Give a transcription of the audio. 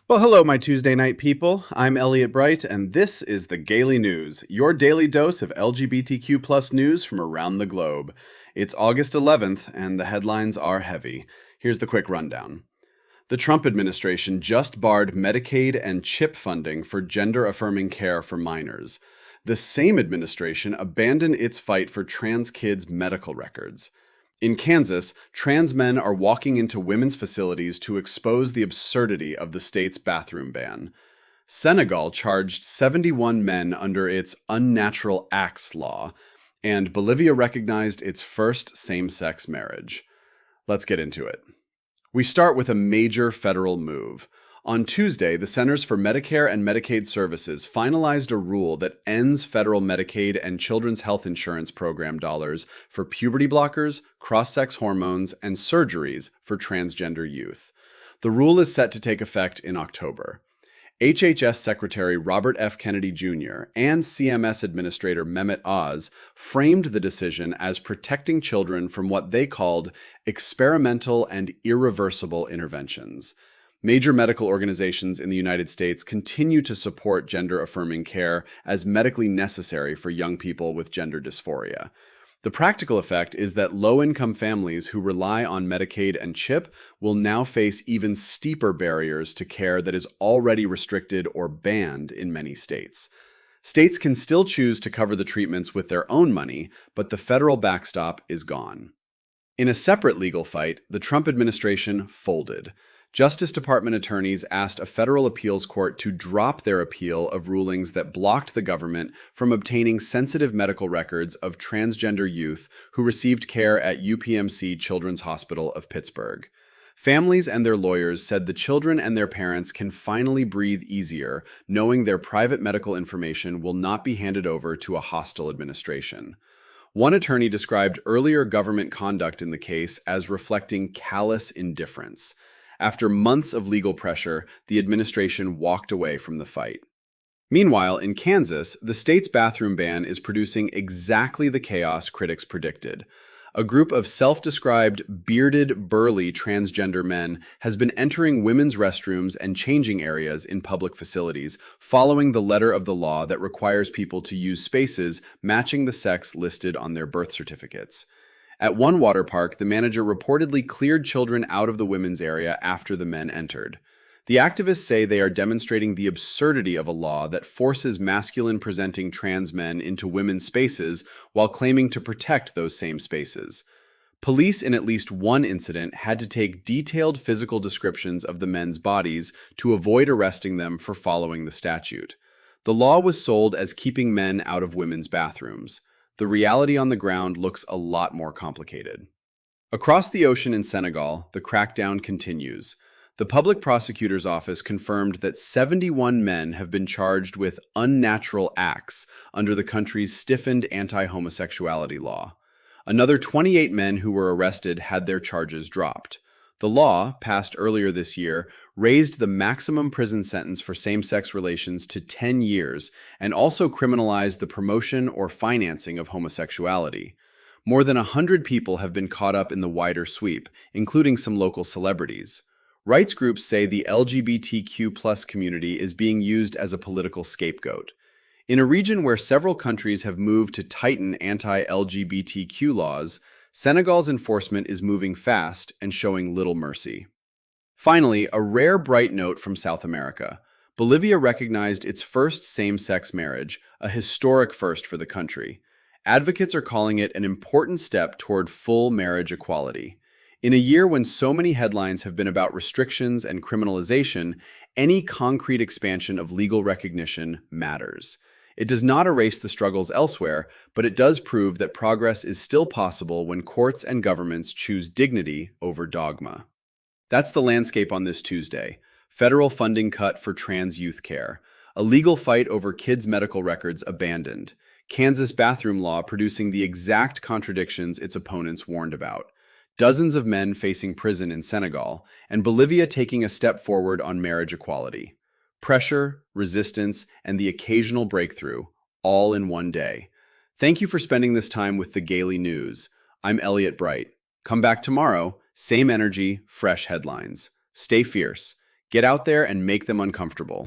Well, hello, my Tuesday night people. I'm Elliot Bright, and this is the Gaily News, your daily dose of LGBTQ plus news from around the globe. It's August 11th, and the headlines are heavy. Here's the quick rundown. The Trump administration just barred Medicaid and CHIP funding for gender affirming care for minors. The same administration abandoned its fight for trans kids' medical records. In Kansas, trans men are walking into women's facilities to expose the absurdity of the state's bathroom ban. Senegal charged 71 men under its Unnatural Acts law, and Bolivia recognized its first same sex marriage. Let's get into it. We start with a major federal move. On Tuesday, the Centers for Medicare and Medicaid Services finalized a rule that ends federal Medicaid and Children's Health Insurance Program dollars for puberty blockers, cross-sex hormones, and surgeries for transgender youth. The rule is set to take effect in October. HHS Secretary Robert F. Kennedy Jr. and CMS Administrator Mehmet Oz framed the decision as protecting children from what they called experimental and irreversible interventions. Major medical organizations in the United States continue to support gender-affirming care as medically necessary for young people with gender dysphoria. The practical effect is that low-income families who rely on Medicaid and CHIP will now face even steeper barriers to care that is already restricted or banned in many states. States can still choose to cover the treatments with their own money, but the federal backstop is gone. In a separate legal fight, the Trump administration folded. Justice Department attorneys asked a federal appeals court to drop their appeal of rulings that blocked the government from obtaining sensitive medical records of transgender youth who received care at UPMC Children's Hospital of Pittsburgh. Families and their lawyers said the children and their parents can finally breathe easier, knowing their private medical information will not be handed over to a hostile administration. One attorney described earlier government conduct in the case as reflecting callous indifference. After months of legal pressure, the administration walked away from the fight. Meanwhile, in Kansas, the state's bathroom ban is producing exactly the chaos critics predicted. A group of self-described bearded, burly transgender men has been entering women's restrooms and changing areas in public facilities, following the letter of the law that requires people to use spaces matching the sex listed on their birth certificates. At one water park, the manager reportedly cleared children out of the women's area after the men entered. The activists say they are demonstrating the absurdity of a law that forces masculine-presenting trans men into women's spaces while claiming to protect those same spaces. Police in at least one incident had to take detailed physical descriptions of the men's bodies to avoid arresting them for following the statute. The law was sold as keeping men out of women's bathrooms. The reality on the ground looks a lot more complicated. Across the ocean in Senegal, the crackdown continues. The public prosecutor's office confirmed that 71 men have been charged with unnatural acts under the country's stiffened anti-homosexuality law. Another 28 men who were arrested had their charges dropped. The law, passed earlier this year, raised the maximum prison sentence for same-sex relations to 10 years and also criminalized the promotion or financing of homosexuality. More than 100 people have been caught up in the wider sweep, including some local celebrities. Rights groups say the LGBTQ+ community is being used as a political scapegoat. In a region where several countries have moved to tighten anti-LGBTQ laws, Senegal's enforcement is moving fast and showing little mercy. Finally, a rare bright note from South America. Bolivia recognized its first same-sex marriage, a historic first for the country. Advocates are calling it an important step toward full marriage equality. In a year when so many headlines have been about restrictions and criminalization, any concrete expansion of legal recognition matters. It does not erase the struggles elsewhere, but it does prove that progress is still possible when courts and governments choose dignity over dogma. That's the landscape on this Tuesday. Federal funding cut for trans youth care. A legal fight over kids' medical records abandoned. Kansas bathroom law producing the exact contradictions its opponents warned about. Dozens of men facing prison in Senegal, and Bolivia taking a step forward on marriage equality. Pressure, resistance, and the occasional breakthrough, all in one day. Thank you for spending this time with the Gaily News. I'm Elliot Bright. Come back tomorrow, same energy, fresh headlines. Stay fierce. Get out there and make them uncomfortable.